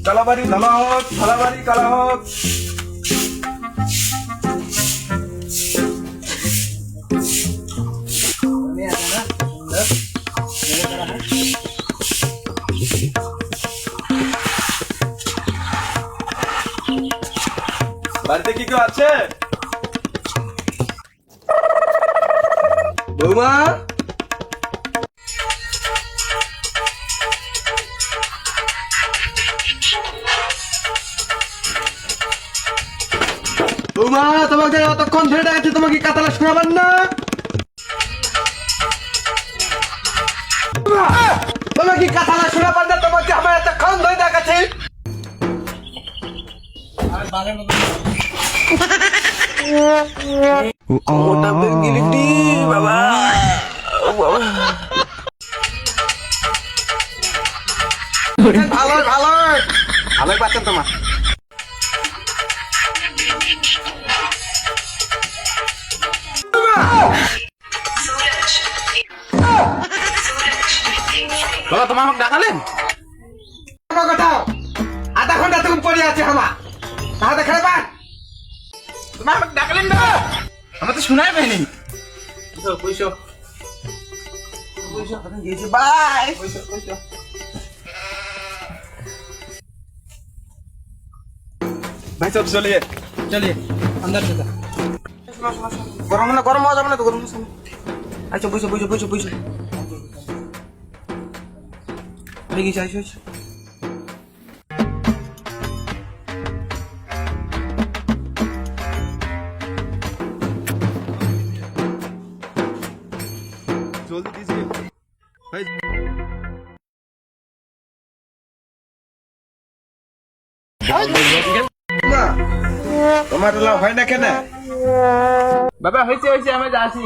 কালাবাড়ি ঢালা হোক, ঢালাবাড়ি কালা হোক। বাড়িতে কি কেউ আছে? বৌমা, বৌমা, তোমাকে অতক্ষণ ধরে ডাকছি, তোমাকে কাতালা শোনাবেন না? তোমাকে কি কাতালা শোনাবেন না? তোমাকে আমার এতক্ষণ ধরে ডাকাচ্ছি। ওটা গিলিটি বাবা, ভালো ভালো ভালোই পাচ্ছেন তোমার। বাবা, তোমার আমাকে ডাকালেন? আধা ঘন্টা তখন পড়ে আছে আমার তাহলে খেলে পান। তোমার আমাকে ডাকালেন না? আমার তো শোনাই পাইনি। পয়সা পয়সা গিয়েছে, বাই। পয়সা পয়সা भाई सब चलिए चलिए अंदर से। गरम ना गरम आ जाओ ना तो गरम से। अच्छा बुझो बुझो बुझो बुझो लेके जाओ। जल्दी दीजिए भाई। তোমার হয় না কেন? বাবা হয়েছে হয়েছে, আমি যাচ্ছি।